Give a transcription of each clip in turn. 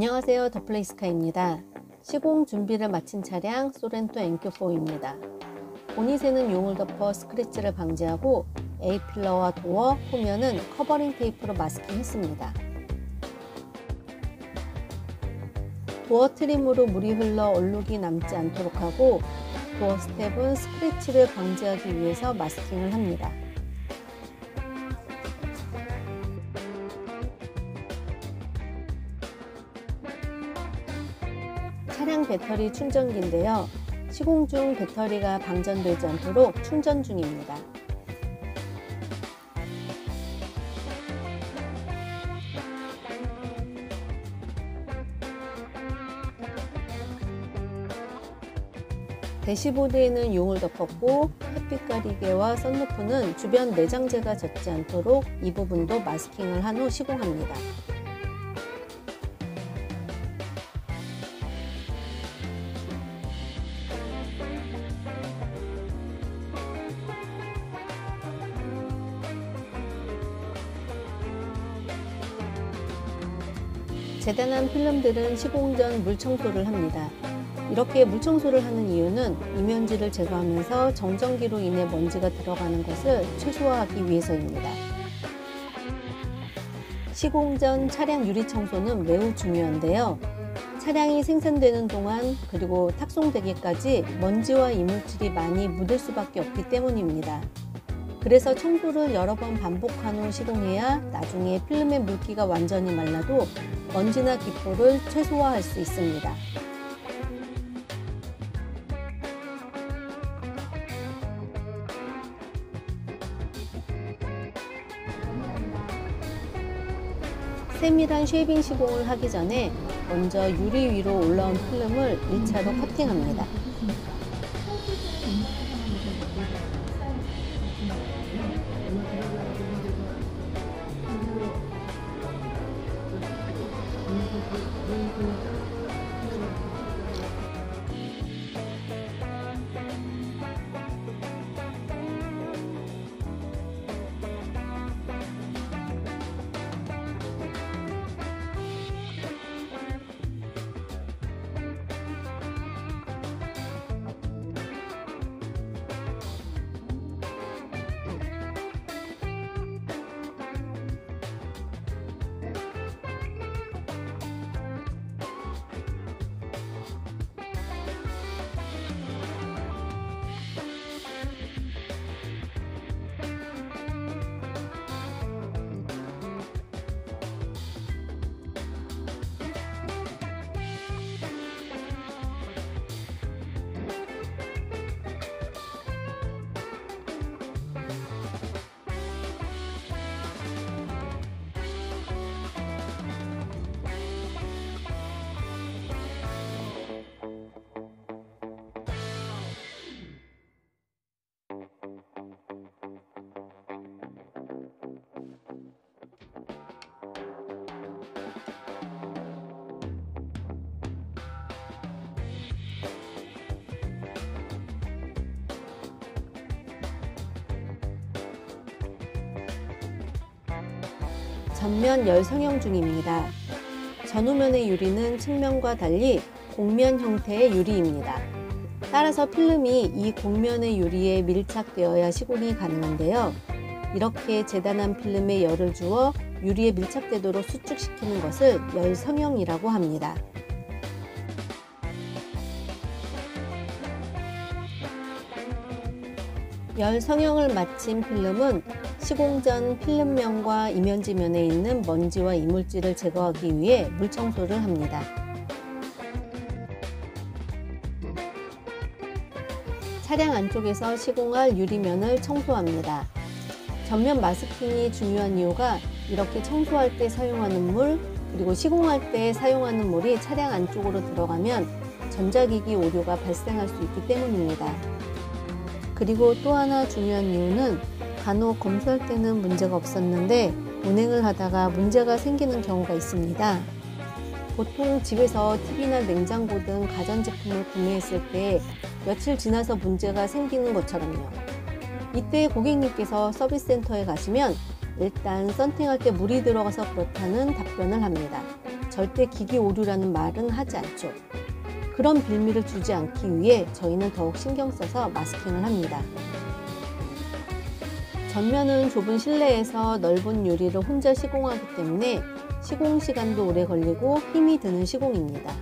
안녕하세요, 더플레이스카입니다. 시공 준비를 마친 차량 소렌토 NQ4입니다. 본이 새는 용을 덮어 스크래치를 방지하고 A필러와 도어, 후면은 커버링 테이프로 마스킹 했습니다. 도어 트림으로 물이 흘러 얼룩이 남지 않도록 하고 도어 스텝은 스크래치를 방지하기 위해서 마스킹을 합니다. 차량 배터리 충전기인데요. 시공 중 배터리가 방전되지 않도록 충전 중입니다. 대시보드에는 용을 덮었고 햇빛 가리개와 썬루프는 주변 내장재가 젖지 않도록 이 부분도 마스킹을 한 후 시공합니다. 재단한 필름들은 시공 전 물청소를 합니다. 이렇게 물청소를 하는 이유는 이면지를 제거하면서 정전기로 인해 먼지가 들어가는 것을 최소화하기 위해서입니다. 시공 전 차량 유리 청소는 매우 중요한데요. 차량이 생산되는 동안 그리고 탁송되기까지 먼지와 이물질이 많이 묻을 수밖에 없기 때문입니다. 그래서 청소를 여러 번 반복한 후 시공해야 나중에 필름의 물기가 완전히 말라도 먼지나 기포를 최소화할 수 있습니다. 세밀한 쉐이빙 시공을 하기 전에 먼저 유리 위로 올라온 필름을 1차로 커팅합니다. 전면 열 성형 중입니다. 전후면의 유리는 측면과 달리 곡면 형태의 유리입니다. 따라서 필름이 이 곡면의 유리에 밀착되어야 시공이 가능한데요. 이렇게 재단한 필름에 열을 주어 유리에 밀착되도록 수축시키는 것을 열 성형이라고 합니다. 열 성형을 마친 필름은 시공 전 필름면과 이면지면에 있는 먼지와 이물질을 제거하기 위해 물청소를 합니다. 차량 안쪽에서 시공할 유리면을 청소합니다. 전면 마스킹이 중요한 이유가 이렇게 청소할 때 사용하는 물, 그리고 시공할 때 사용하는 물이 차량 안쪽으로 들어가면 전자기기 오류가 발생할 수 있기 때문입니다. 그리고 또 하나 중요한 이유는 간혹 검수할 때는 문제가 없었는데 운행을 하다가 문제가 생기는 경우가 있습니다. 보통 집에서 TV나 냉장고 등 가전제품을 구매했을 때 며칠 지나서 문제가 생기는 것처럼요. 이때 고객님께서 서비스센터에 가시면 일단 썬팅할 때 물이 들어가서 그렇다는 답변을 합니다. 절대 기기 오류라는 말은 하지 않죠. 그런 빌미를 주지 않기 위해 저희는 더욱 신경 써서 마스킹을 합니다. 전면은 좁은 실내에서 넓은 유리를 혼자 시공하기 때문에 시공 시간도 오래 걸리고 힘이 드는 시공입니다.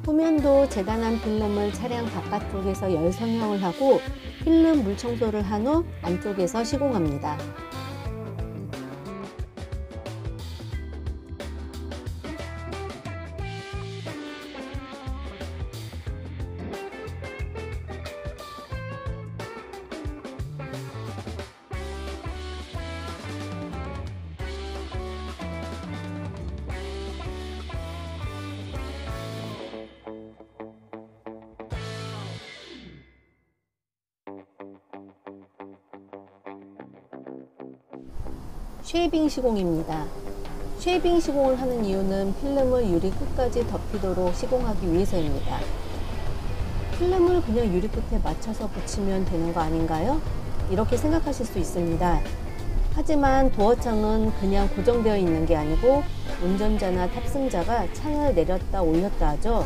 후면도 재단한 필름을 차량 바깥쪽에서 열 성형을 하고 필름 물 청소를 한 후 안쪽에서 시공합니다. 쉐이빙 시공입니다. 쉐이빙 시공을 하는 이유는 필름을 유리 끝까지 덮이도록 시공하기 위해서입니다. 필름을 그냥 유리 끝에 맞춰서 붙이면 되는 거 아닌가요? 이렇게 생각하실 수 있습니다. 하지만 도어창은 그냥 고정되어 있는 게 아니고 운전자나 탑승자가 창을 내렸다 올렸다 하죠.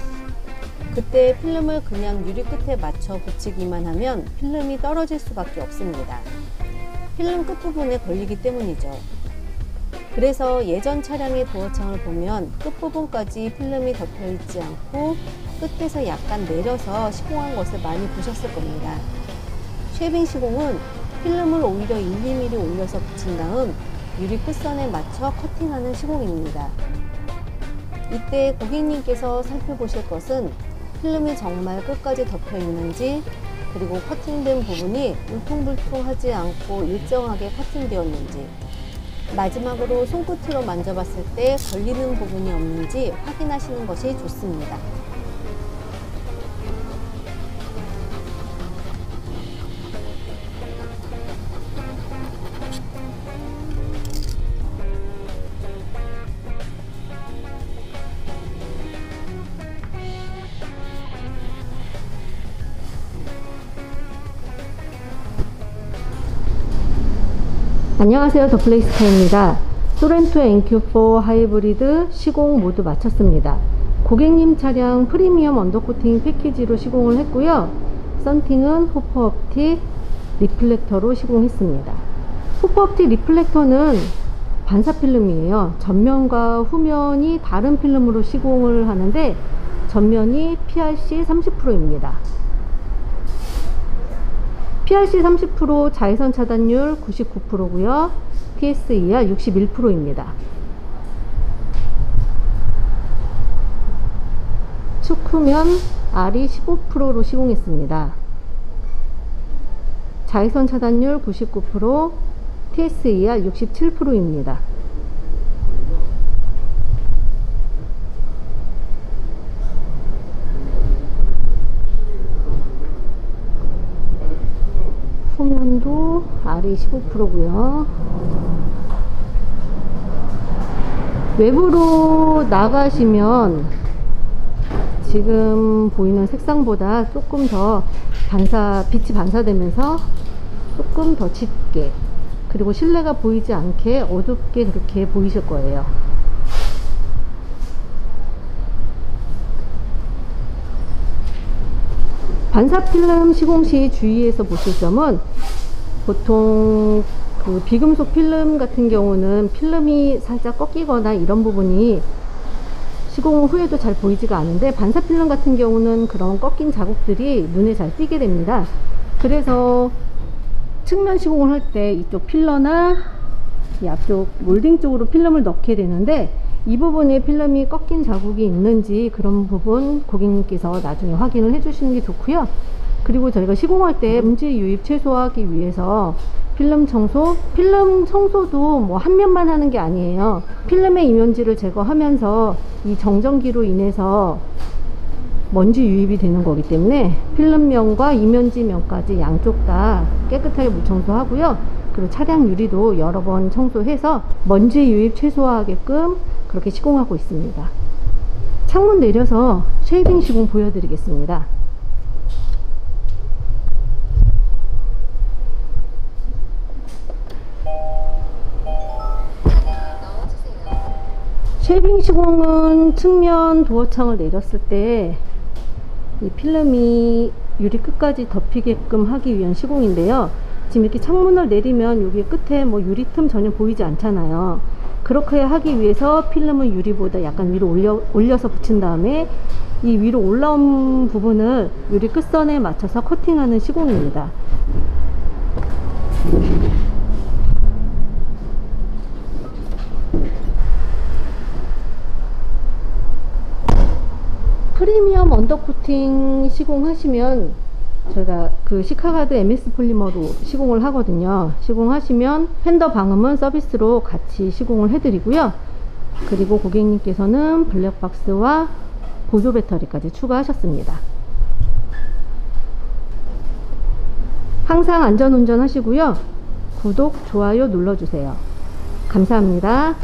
그때 필름을 그냥 유리 끝에 맞춰 붙이기만 하면 필름이 떨어질 수밖에 없습니다. 필름 끝부분에 걸리기 때문이죠. 그래서 예전 차량의 도어창을 보면 끝부분까지 필름이 덮여 있지 않고 끝에서 약간 내려서 시공한 것을 많이 보셨을 겁니다. 쉐이빙 시공은 필름을 오히려 1~2mm 올려서 붙인 다음 유리 끝선에 맞춰 커팅하는 시공입니다. 이때 고객님께서 살펴보실 것은 필름이 정말 끝까지 덮여 있는지, 그리고 커팅된 부분이 울퉁불퉁하지 않고 일정하게 커팅되었는지, 마지막으로 손끝으로 만져봤을 때 걸리는 부분이 없는지 확인하시는 것이 좋습니다. 안녕하세요, 더플레이스카입니다. 소렌토 NQ4 하이브리드 시공 모두 마쳤습니다. 고객님 차량 프리미엄 언더코팅 패키지로 시공을 했고요. 썬팅은 호퍼옵틱 리플렉터로 시공했습니다. 호퍼옵틱 리플렉터는 반사필름이에요. 전면과 후면이 다른 필름으로 시공을 하는데 전면이 PRC 30%입니다. PRC 30%, 자외선 차단율 99%고요. TSER 61%입니다. 측후면 RE 15%로 시공했습니다. 자외선 차단율 99%, TSER 67%입니다. 후면도 RE 15%고요. 외부로 나가시면 지금 보이는 색상보다 조금 더 빛이 반사되면서 조금 더 짙게, 그리고 실내가 보이지 않게 어둡게 그렇게 보이실 거예요. 반사필름 시공 시 주의해서 보실 점은, 보통 그 비금속 필름 같은 경우는 필름이 살짝 꺾이거나 이런 부분이 시공 후에도 잘 보이지가 않은데, 반사필름 같은 경우는 그런 꺾인 자국들이 눈에 잘 띄게 됩니다. 그래서 측면 시공을 할 때 이쪽 필러나 이 앞쪽 몰딩 쪽으로 필름을 넣게 되는데, 이 부분에 필름이 꺾인 자국이 있는지 그런 부분 고객님께서 나중에 확인을 해 주시는 게 좋고요. 그리고 저희가 시공할 때 먼지 유입 최소화하기 위해서 필름 청소도 뭐 한 면만 하는 게 아니에요. 필름의 이면지를 제거하면서 이 정전기로 인해서 먼지 유입이 되는 거기 때문에 필름면과 이면지면까지 양쪽 다 깨끗하게 물청소하고요. 그리고 차량 유리도 여러 번 청소해서 먼지 유입 최소화하게끔 그렇게 시공하고 있습니다. 창문 내려서 쉐이빙 시공 보여드리겠습니다. 쉐이빙 시공은 측면 도어창을 내렸을 때 이 필름이 유리 끝까지 덮이게끔 하기 위한 시공인데요. 지금 이렇게 창문을 내리면 여기 끝에 뭐 유리 틈 전혀 보이지 않잖아요. 그렇게 하기 위해서 필름을 유리보다 약간 위로 올려서 붙인 다음에 이 위로 올라온 부분을 유리 끝선에 맞춰서 커팅하는 시공입니다. 프리미엄 언더코팅 시공하시면 저희가 그 시카가드 MS 폴리머로 시공을 하거든요. 시공하시면 팬더 방음은 서비스로 같이 시공을 해드리고요. 그리고 고객님께서는 블랙박스와 보조 배터리까지 추가하셨습니다. 항상 안전운전 하시고요. 구독, 좋아요 눌러주세요. 감사합니다.